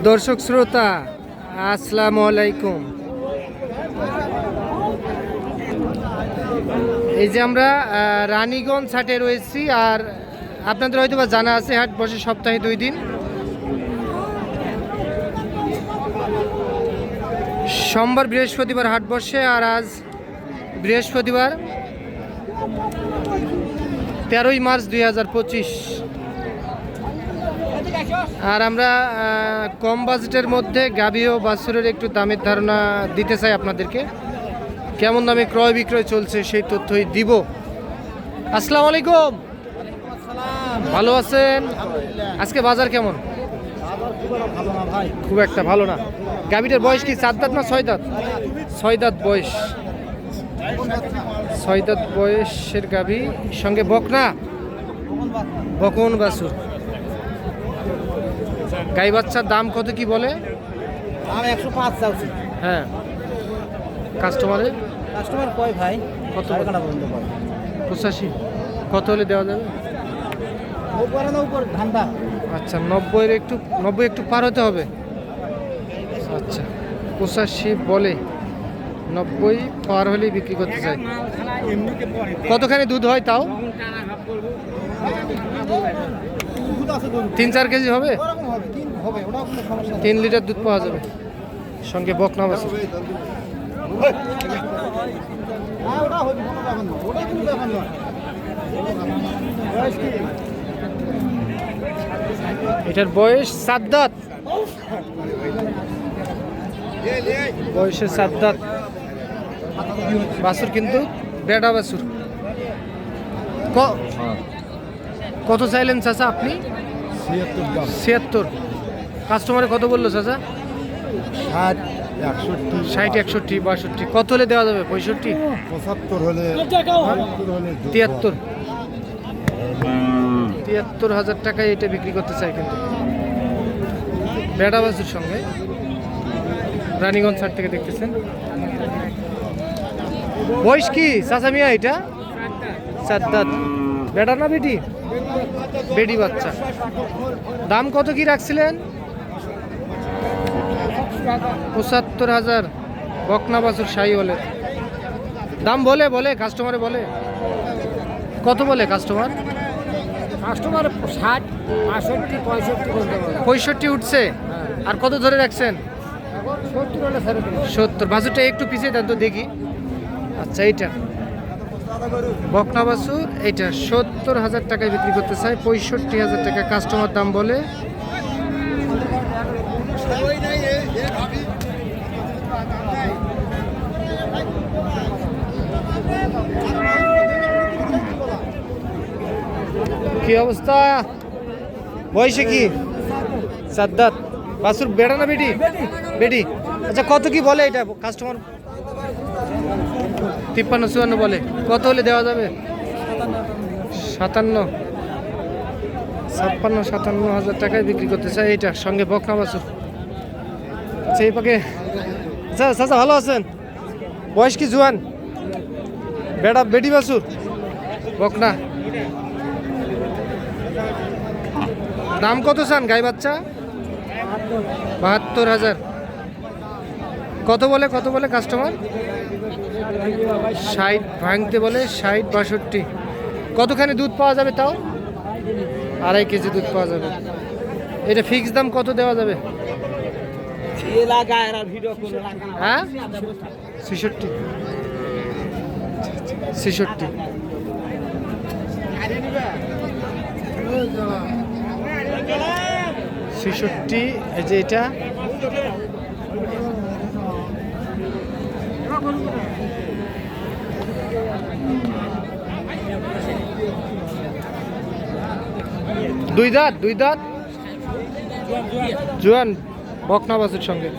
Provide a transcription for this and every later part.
দর্শক শ্রোতা আসসালামু আলাইকুম। এই যে আমরা রানীগঞ্জ হাটে রয়েছি, আর আপনাদের হয়তো বা জানা আছে হাট বসে সপ্তাহে 2 দিন, সোমবার বৃহস্পতিবার হাট বসে। আর আজ বৃহস্পতিবার 13ই মার্চ 2025। আর আমরা কম বাজেটের মধ্যে গাভী ও বাছুরের একটু দামের ধারণা দিতে চাই আপনাদেরকে। কেমন দামে ক্রয় বিক্রয় চলছে সেই তথ্যই দিব। আসসালামু আলাইকুম, ভালো আছেন? আজকে বাজার কেমন? খুব একটা ভালো না। গাভীটার বয়স কি 4 দাঁত না 6 দাঁত? 6 দাঁত বয়স। 6 দাঁত বয়সের গাভী, সঙ্গে বকনা বকন বাছুর। গাই বাচ্চার দাম কত কি বলে? দাম 105 চাইছি। হ্যাঁ, কাস্টমার কয় ভাই? কত? 85। কত হলে দেওয়া যাবে? উপরে না উপর ধান্দা। আচ্ছা, 90 একটু পার হতে হবে। আচ্ছা, 85 বলে, 90 পার হলেই বিক্রি করতে চাই। কতখানি দুধ হয় তাও? 3-4 কেজি হবে। 3 লিটার দুধ পাওয়া যাবে, সঙ্গে বকনা বাছুর। এটার বয়স 7 দাঁত, বয়সে 7 দাঁত বাছুর, কিন্তু বেড়া বাছুর। কত চাইলেন চাচা আপনি? 76। কাস্টমারে কত বললো চাচা? 60, 61, 62। কত হলে দেওয়া যাবে? 65, 75 হলে 73। 73,000 টাকায় এটা বিক্রি করতে চাই, কিন্তু বেড়া বাছুর সঙ্গে। রানীগঞ্জ হাট থেকে দেখতেছেন। বয়স কি চাচা মিয়া এটা? 4 দাঁত। বেড়া না বেটি? বেটি বাচ্চা। দাম কত কি রাখছিলেন? 75,000। বকনা বাছুর শাহী বলে। দাম বলে কাস্টমারে বলে কত বলে কাস্টমার? 60, 65, 65 65 উঠছে। আর কত ধরে রাখছেন? 70 হলে ছেড়ে দেব। 70। বাছুরটা একটু পিছিয়ে দেন তো দেখি। আচ্ছা, এইটা বকনা বাছুর, এইটা 70,000 টাকায় বিক্রি করতে চাই। 65,000 টাকা কাস্টমার দাম বলে। কি অবস্থা? বয়সে কি? 4 দাঁত। বাছুর বেড়া না বেটি? বেটি। আচ্ছা, কত কি বলে এটা কাস্টমার? 53, 54 বলে। কত হলে দেওয়া যাবে? 57, 57,000 টাকায় বিক্রি করতে চাই। এইটার সঙ্গে বকনা বাছুর। আচ্ছা, এই পাকে চাচা ভালো আছেন? বয়স কি জুয়ান? বেড়া বেটি বাছুর বকনা। দাম কত চান গাই বাচ্চা? 72,000। কত বলে কাস্টমার? 60 ভাঙতে বলে। 60, 62। কতখানি দুধ পাওয়া যাবে তাও? 2.5 কেজি দুধ পাওয়া যাবে। এটা ফিক্স দাম কত দেওয়া যাবে? হ্যাঁ, 66। 66। এই যে এটা দুই দাঁত জুয়ান বকনা বাছুর সঙ্গে।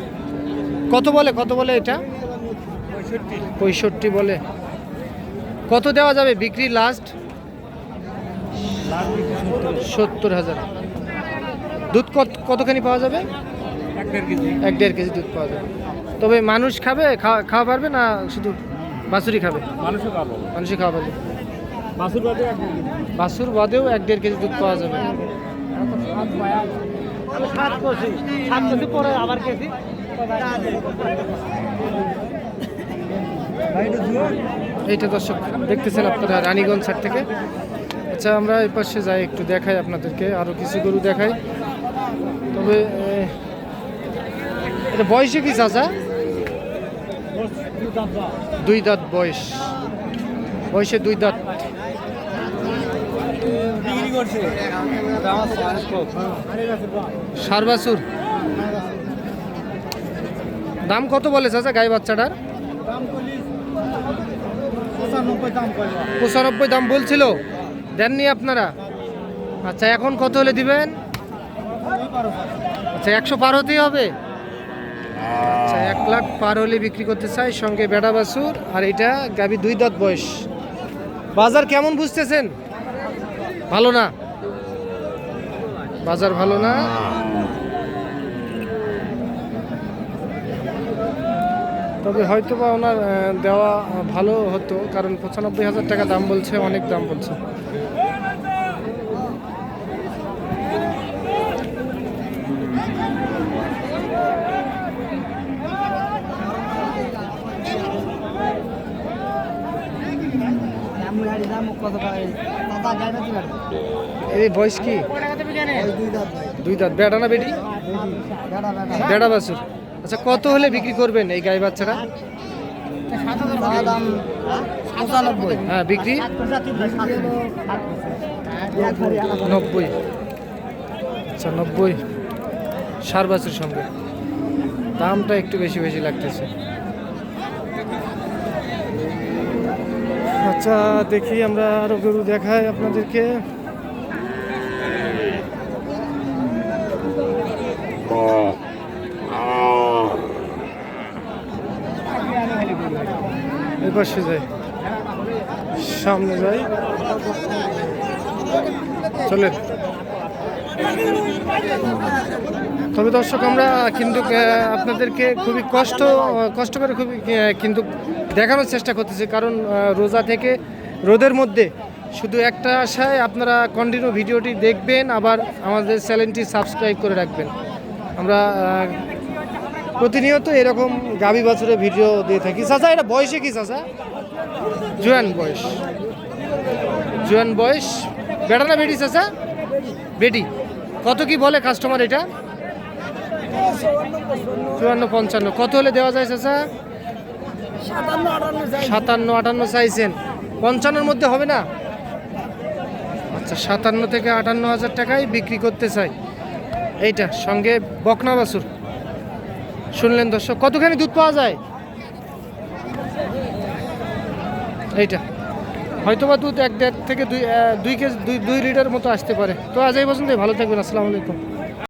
কত বলে এটা? 65 বলে। কত দেওয়া যাবে বিক্রি লাস্ট? 70,000। দুধ কতখানি পাওয়া যাবে? 1-1.5 কেজি দুধ পাওয়া যাবে। তবে মানুষ খাবে, খাওয়া পারবে না শুধু বাছুরই খাবে? মানুষই খাওয়া পারবে। বাছুর বাদেও 1-1.5 কেজি দুধ পাওয়া যাবে। পরে আবার কেজি এইটা দর্শক দেখতেছেন আপনারা রানীগঞ্জ সাইড থেকে। আচ্ছা আমরা এই পাশে যাই, একটু দেখাই আপনাদেরকে, আরো কিছু গরু দেখাই। তবে এটা বয়সে কি চাচা? 2 দাঁত বয়স, বয়সে 2 দাঁত। সার বাছুর দাম কত বলে চাচা গাই বাচ্চাটার? 95 দাম বলছিল, দেননি আপনারা? আচ্ছা এখন কত হলে দিবেন? আচ্ছা 100 পার হতেই হবে। আচ্ছা 1 লাখ পার হলে বিক্রি করতে চাই, সঙ্গে বেড়া বাছুর। আর এটা গাবি 2 দাঁত বয়স। বাজার কেমন বুঝতেছেন? ভালো না, বাজার ভালো না। তবে হয়তো বা ওনার দেওয়া ভালো হতো, কারণ 95,000 টাকা দাম বলছে, অনেক দাম বলছে। এই বয়স কি? 2 দাঁত। বেড়া না বেটি? বেড়া বাছুর। আচ্ছা কত হলে বিক্রি করবেন এই গাই বাচ্চাটা? হ্যাঁ বিক্রি 90। আচ্ছা 90 সার বাছুর সঙ্গে, দামটা একটু বেশি বেশি লাগতেছে। আচ্ছা দেখি আমরা আরো গরু দেখাই আপনাদেরকে। এই পাশে যাই, সামনে যাই, চলেন। তবে দর্শক আমরা কিন্তু আপনাদেরকে খুবই কষ্ট করে খুবই কিন্তু দেখানোর চেষ্টা করতেছি, কারণ রোজা থেকে রোদের মধ্যে শুধু একটা আশায় আপনারা কন্টিনিউ ভিডিওটি দেখবেন, আবার আমাদের চ্যানেলটি সাবস্ক্রাইব করে রাখবেন। আমরা প্রতিনিয়ত এরকম গাভী বাছুরের ভিডিও দিয়ে থাকি। চাচা এটা বয়সে কি চাচা? জোয়ান বয়স, জোয়ান বয়স। বেটা না বেটি চাচা? বেটি। কত কি বলে কাস্টমার এটা? 54-55। কত হলে দেওয়া যায় চাচা? 57-58 চাইছেন, 55-র মধ্যে হবে না? আচ্ছা 57 থেকে 58,000 টাকায় বিক্রি করতে চাই। এইটা সঙ্গে বকনা বাছুর। শুনলেন দর্শক, কতখানি দুধ পাওয়া যায়? এইটা হয়তোবা দুধ 1.5 থেকে 2 কেজি 2 লিটার মতো আসতে পারে। তো আজ এই পর্যন্তই, ভালো থাকবেন, আসসালামু আলাইকুম।